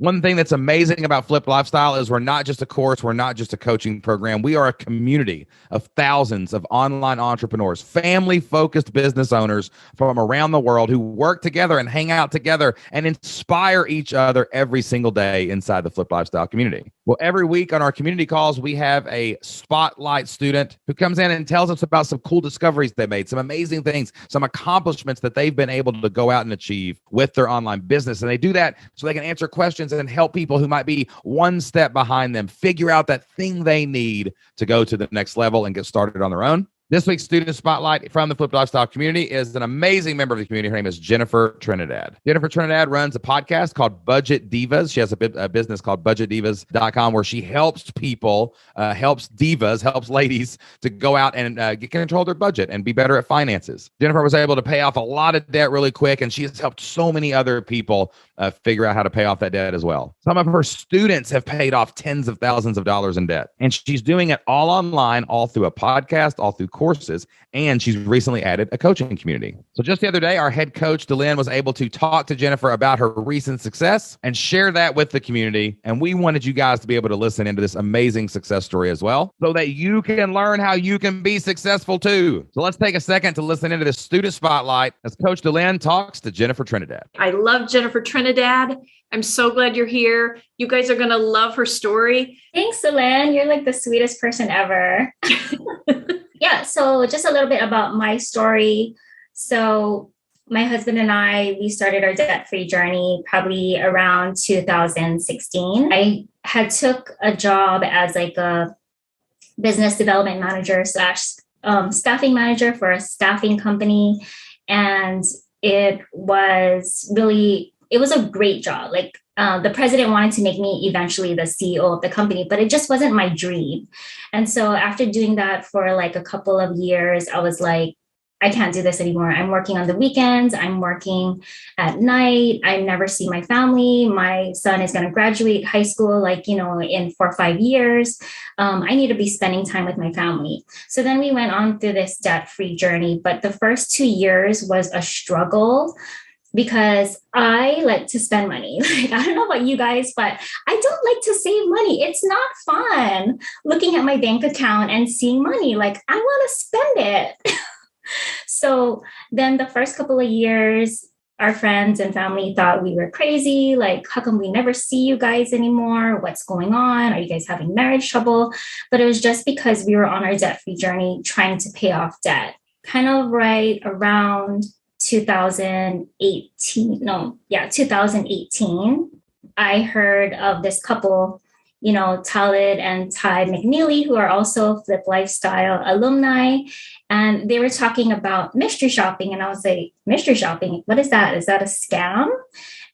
One thing that's amazing about Flip Lifestyle is we're not just a course, we're not just a coaching program. We are a community of thousands of online entrepreneurs, family-focused business owners from around the world who work together and hang out together and inspire each other every single day inside the Flip Lifestyle community. Well, every week on our community calls, we have a spotlight student who comes in and tells us about some cool discoveries they made, some amazing things, some accomplishments that they've been able to go out and achieve with their online business. And they do that so they can answer questions and help people who might be one step behind them figure out that thing they need to go to the next level and get started on their own. This week's student spotlight from the Flip Lifestyle community is an amazing member of the community. Her name is Jennifer Trinidad. Jennifer Trinidad runs a podcast called Budget Divas. She has a business called budgetdivas.com where she helps people, helps divas, helps ladies to go out and get control of their budget and be better at finances. Jennifer was able to pay off a lot of debt really quick, and she has helped so many other people figure out how to pay off that debt as well. Some of her students have paid off tens of thousands of dollars in debt, and she's doing it all online, all through a podcast, all through courses, and she's recently added a coaching community. So just the other day, our head coach, Delynn, was able to talk to Jennifer about her recent success and share that with the community. And we wanted you guys to be able to listen into this amazing success story as well, so that you can learn how you can be successful too. So let's take a second to listen into this student spotlight as Coach Delynn talks to Jennifer Trinidad. I love Jennifer Trinidad. I'm so glad you're here. You guys are going to love her story. Thanks, Delynn. You're like the sweetest person ever. Yeah, so just a little bit about my story. So my husband and I, we started our debt-free journey probably around 2016. I had took a job as like a business development manager / staffing manager for a staffing company. And it was a great job. Like the president wanted to make me eventually the CEO of the company, but it just wasn't my dream. And so after doing that for like a couple of years, I was like, I can't do this anymore. I'm working on the weekends. I'm working at night. I never see my family. My son is going to graduate high school, in 4 or 5 years. I need to be spending time with my family. So then we went on through this debt-free journey. But the first 2 years was a struggle, because I like to spend money. Like, I don't know about you guys, but I don't like to save money. It's not fun looking at my bank account and seeing money. Like, I want to spend it. So then the first couple of years, our friends and family thought we were crazy. Like, how come we never see you guys anymore? What's going on? Are you guys having marriage trouble? But it was just because we were on our debt-free journey trying to pay off debt. Kind of right around 2018, I heard of this couple, Talid and Ty McNeely, who are also Flip Lifestyle alumni. And they were talking about mystery shopping. And I was like, mystery shopping? What is that? Is that a scam?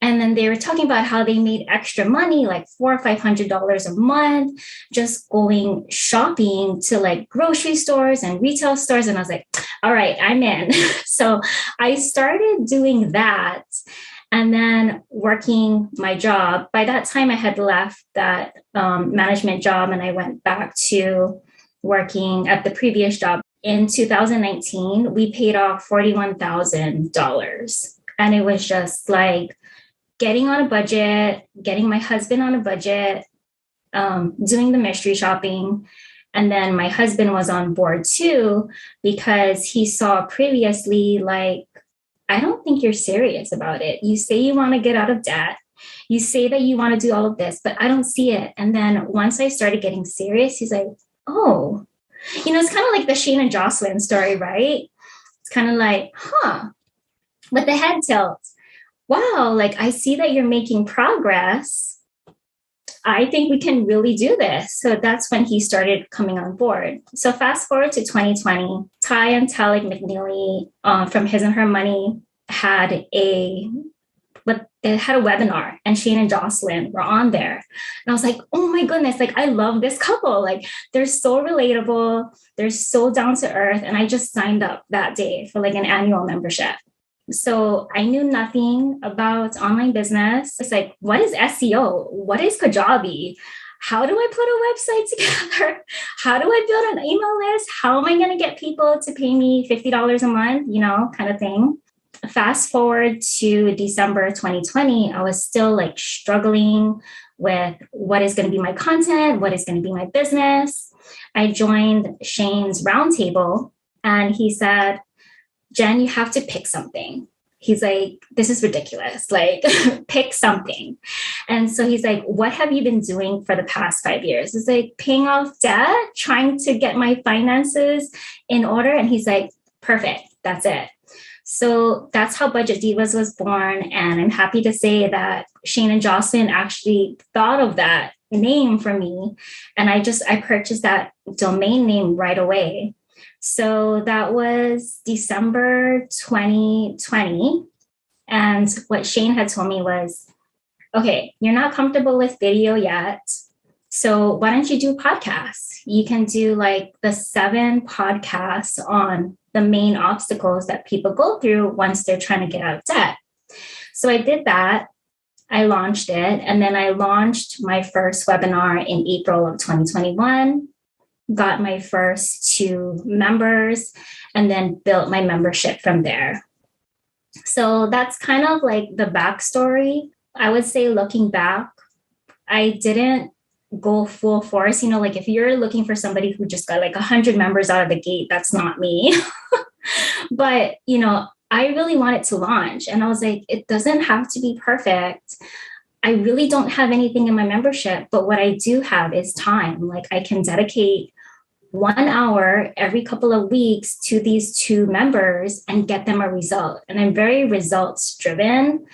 And then they were talking about how they made extra money, like $400 or $500 a month, just going shopping to like grocery stores and retail stores. And I was like, all right, I'm in. So I started doing that and then working my job. By that time, I had left that management job and I went back to working at the previous job. In 2019, we paid off $41,000. And it was just like getting on a budget, getting my husband on a budget, doing the mystery shopping. And then my husband was on board too, because he saw previously, like, I don't think you're serious about it. You say you want to get out of debt. You say that you want to do all of this, but I don't see it. And then once I started getting serious, he's like, oh, it's kind of like the Shane Jocelyn story, right? It's kind of like, with the head tilt. Wow, like I see that you're making progress. I think we can really do this. So that's when he started coming on board. So fast forward to 2020, Ty and Talik McNeely from His and Her Money had a webinar, and Shane and Jocelyn were on there. And I was like, oh my goodness, like I love this couple. Like they're so relatable. They're so down to earth. And I just signed up that day for like an annual membership. So I knew nothing about online business. It's like, what is SEO? What is Kajabi? How do I put a website together? How do I build an email list? How am I going to get people to pay me $50 a month, kind of thing. fast forward to December 2020, I was still like struggling with what is going to be my content, what is going to be my business. I joined Shane's roundtable and he said, Jen, you have to pick something. He's like, this is ridiculous. Like, pick something. And so he's like, what have you been doing for the past 5 years? It's like paying off debt, trying to get my finances in order. And he's like, perfect. That's it. So that's how Budget Divas was born. And I'm happy to say that Shane and Jocelyn actually thought of that name for me. And I purchased that domain name right away. So that was December 2020. And what Shane had told me was, okay, you're not comfortable with video yet. So why don't you do podcasts? You can do like the 7 podcasts on the main obstacles that people go through once they're trying to get out of debt. So I did that. I launched it. And then I launched my first webinar in April of 2021, got my first 2 members, and then built my membership from there. So that's kind of like the backstory. I would say looking back, I didn't go full force. Like if you're looking for somebody who just got like 100 members out of the gate, that's not me. But, I really wanted to launch. And I was like, it doesn't have to be perfect. I really don't have anything in my membership, but what I do have is time. Like I can dedicate 1 hour every couple of weeks to these 2 members and get them a result. And I'm very results driven.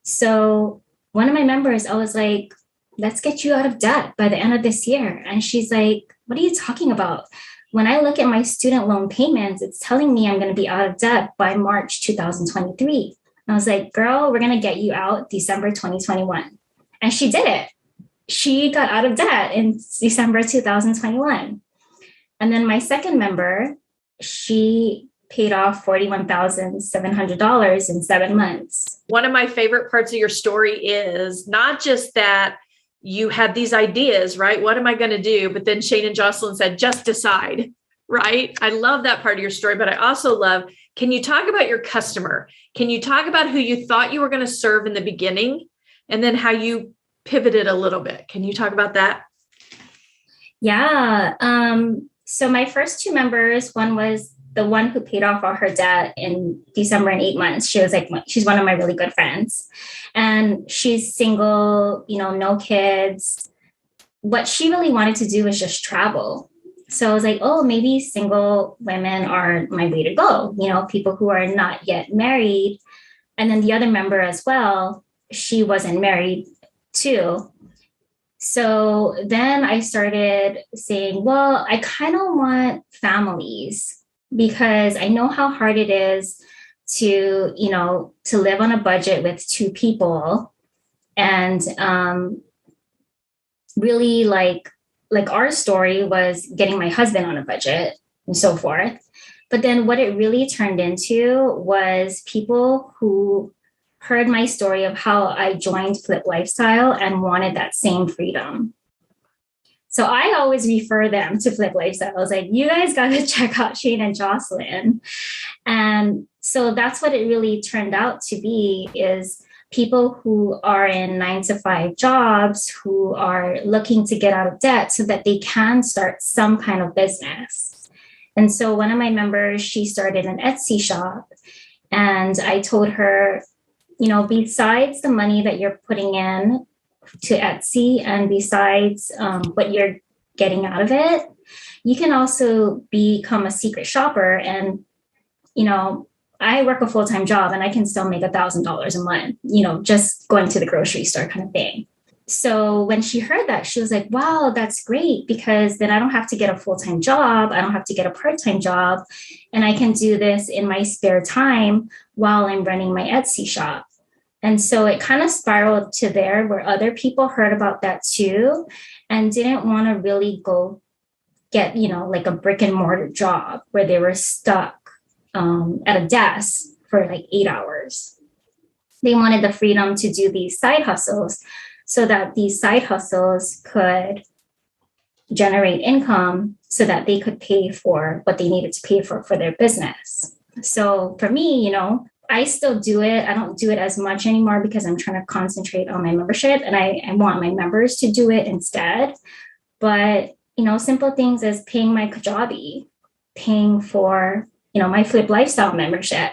So one of my members, I was like, let's get you out of debt by the end of this year. And she's like, what are you talking about? When I look at my student loan payments, it's telling me I'm going to be out of debt by March 2023. And I was like, girl, we're going to get you out December 2021. And she did it. She got out of debt in December 2021. And then my second member, she paid off $41,700 in 7 months. One of my favorite parts of your story is not just that you had these ideas, right? What am I going to do? But then Shane and Jocelyn said, just decide, right? I love that part of your story, but I also love, can you talk about your customer? Can you talk about who you thought you were going to serve in the beginning and then how you pivoted a little bit? Can you talk about that? Yeah. So my first 2 members, one was the one who paid off all her debt in December in 8 months. She was like, she's one of my really good friends and she's single, no kids. What she really wanted to do was just travel. So I was like, oh, maybe single women are my way to go, people who are not yet married. And then the other member as well, she wasn't married too. So then I started saying, well, I kind of want families because I know how hard it is to live on a budget with 2 people. And really like our story was getting my husband on a budget and so forth. But then what it really turned into was people who heard my story of how I joined Flip Lifestyle and wanted that same freedom. So I always refer them to Flip Lifestyle. I was like, you guys got to check out Shane and Jocelyn. And so that's what it really turned out to be, is people who are in 9-to-5 jobs, who are looking to get out of debt so that they can start some kind of business. And so one of my members, she started an Etsy shop. And I told her, besides the money that you're putting in to Etsy and besides what you're getting out of it, you can also become a secret shopper. And, I work a full-time job and I can still make $1,000 a month, just going to the grocery store kind of thing. So when she heard that, she was like, wow, that's great, because then I don't have to get a full-time job. I don't have to get a part-time job. And I can do this in my spare time while I'm running my Etsy shop. And so it kind of spiraled to there where other people heard about that too and didn't want to really go get, like a brick and mortar job where they were stuck at a desk for like 8 hours. They wanted the freedom to do these side hustles so that these side hustles could generate income so that they could pay for what they needed to pay for their business. So for me, I still do it. I don't do it as much anymore because I'm trying to concentrate on my membership, and I want my members to do it instead. But, simple things as paying my Kajabi, paying for, my Flip Lifestyle membership,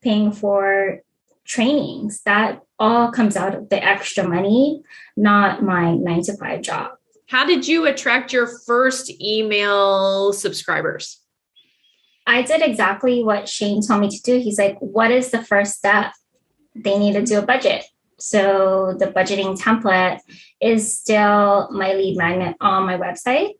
paying for trainings, that all comes out of the extra money, not my 9 to 5 job. How did you attract your first email subscribers? I did exactly what Shane told me to do. He's like, what is the first step? They need to do a budget. So the budgeting template is still my lead magnet on my website.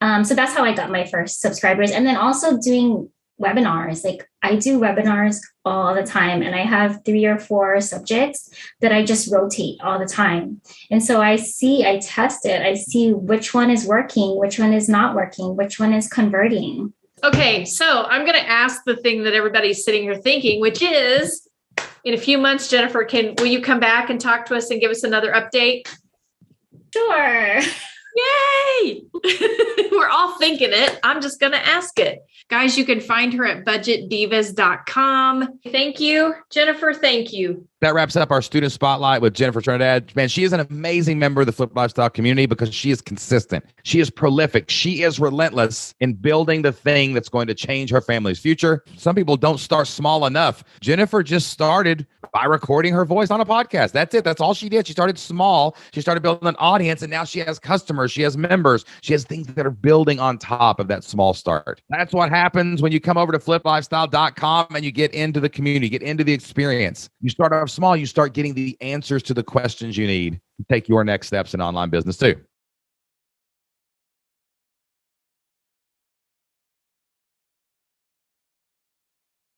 So that's how I got my first subscribers. And then also doing webinars. Like I do webinars all the time, and I have 3 or 4 subjects that I just rotate all the time. And so I test it. I see which one is working, which one is not working, which one is converting. Okay, so I'm going to ask the thing that everybody's sitting here thinking, which is, in a few months, Jennifer, will you come back and talk to us and give us another update? Sure. Yay! We're all thinking it. I'm just going to ask it. Guys, you can find her at budgetdivas.com. Thank you, Jennifer. Thank you. That wraps up our student spotlight with Jennifer Trinidad. Man, she is an amazing member of the Flip Lifestyle community because she is consistent. She is prolific. She is relentless in building the thing that's going to change her family's future. Some people don't start small enough. Jennifer just started by recording her voice on a podcast. That's it. That's all she did. She started small. She started building an audience, and now she has customers. She has members. She has things that are building on top of that small start. That's what happens when you come over to fliplifestyle.com and you get into the community, get into the experience. You start off small, you start getting the answers to the questions you need to take your next steps in online business too.